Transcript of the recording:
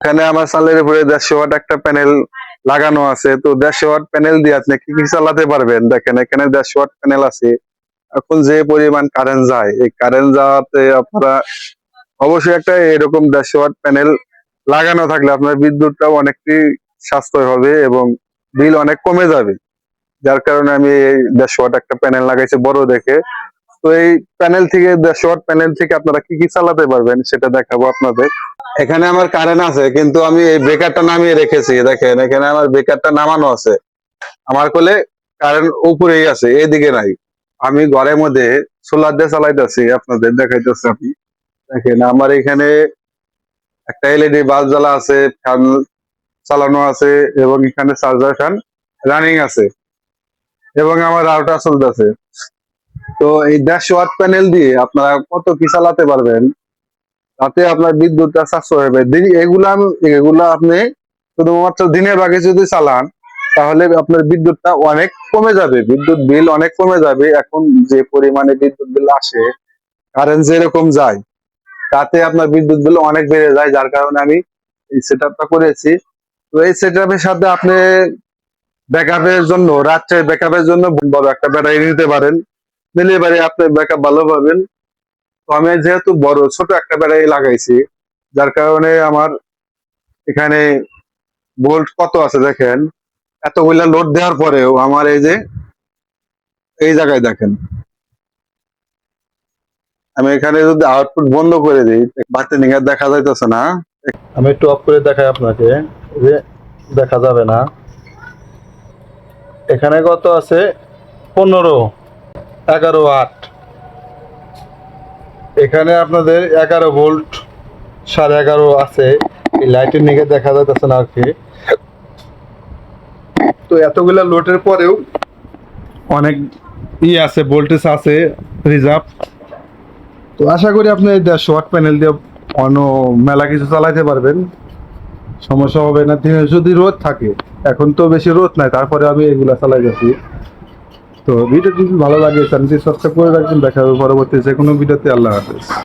এখানে আমার সালের উপরে 150 ওয়াট একটা প্যানেল লাগানো আছে। তো 150 ওয়াট প্যানেল দিয়ে আপনি কি কি চালাতে পারবেন? দেখেন এখানে 150 ওয়াট প্যানেল আছে। এখন যে পরিমাণ কারেন্ট যায়, এই কারেন্ট যাওয়াতে আপনারা অবশ্যই একটা এরকম 150 ওয়াট প্যানেল লাগানো থাকলে আপনার বিদ্যুৎটাও অনেকটাই সাশ্রয় হবে এবং বিল অনেক কমে যাবে। যার কারণে আমি এই 150 ওয়াট একটা প্যানেল লাগাইছি বড় দেখে। তো এই প্যানেল থেকে 150 ওয়াট প্যানেল থেকে আপনারা কি কি চালাতে পারবেন সেটা দেখাবো আপনাদের। এখানে আমার কারেন্ট আছে, কিন্তু আমি এই ব্রেকারটা নামিয়ে রেখেছি। দেখেন এখানে আমার ব্রেকারটা নামানো আছে। আমার কোলে কারেন্ট উপরেই আছে, এদিকে নাই। আমি ঘরের মধ্যে সোলার দিয়ে চালাইতেছি, আপনাদের দেখাইতেছি। আমি দেখেন আমার এখানে একটা এলইডি বাল্ব জ্বালা আছে, ফ্যান চালানো আছে এবং এখানে চার্জার ফ্যান রানিং আছে এবং আমার রাউটার চলতেছে। তো এই 150 ওয়াট প্যানেল দিয়ে আপনারা কত কি চালাতে পারবেন, তাতে আপনার বিদ্যুৎটা সাশ্রয় হবে। এগুলা আপনি শুধুমাত্র দিনের ভাগে যদি চালান, তাহলে আপনার বিদ্যুৎটা অনেক কমে যাবে, বিদ্যুৎ বিল অনেক কমে যাবে। এখন যে পরিমাণে বিদ্যুৎ বিল আসে, কারেন্ট যেরকম যায়, তাতে আপনার বিদ্যুৎ বিল অনেক বেড়ে যায়। যার কারণে আমি এই সেট আপটা করেছি। তো এই সেট আপের সাথে আপনি ব্যাকআপের জন্য, রাত্রে ব্যাকআপের জন্য বড় একটা ব্যাটারি নিতে পারেন। নিলে এবারে আপনি ব্যাকআপ ভালো পাবেন। তো আমি যেহেতু বড় ছোট একটা ব্যাটারি লাগাইছি, যার কারণে আমার এখানে ভোল্ট কত আছে দেখেন। এতগুলা লোড দেওয়ার পরেও আমার এই যে এই জায়গায় দেখেন, আমি এখানে যদি আউটপুট বন্ধ করে দিই, বাতি নিয়ে দেখা যাইতেছে না। আমি একটু অফ করে দেখাই আপনাকে, যে দেখা যাবে না। এখানে কত আছে? 11 ওয়াট। এখানে আপনাদের 11 ভোল্ট 11.5 আছে। এই লাইটের নিকে দেখা যাইতেছে না আর কি। তো এতগুলা লোডের পরেও অনেক আছে, ভোল্টেজ আছে রিজার্ভ। তো আশা করি আপনি 150 ওয়াট প্যানেল দিয়ে অন্য মেলা কিছু চালাইতে পারবেন, সমস্যা হবে না। দিনে যদি রোদ থাকে, এখন তো বেশি রোদ নাই, তারপরে আমি এগুলা চালাই যাচ্ছি। তো ভিডিওটি ভালো লাগে চ্যানেলটি সাবস্ক্রাইব করে রাখবেন। দেখা হবে পরবর্তী যে কোনো ভিডিওতে। আল্লাহ হাফেজ।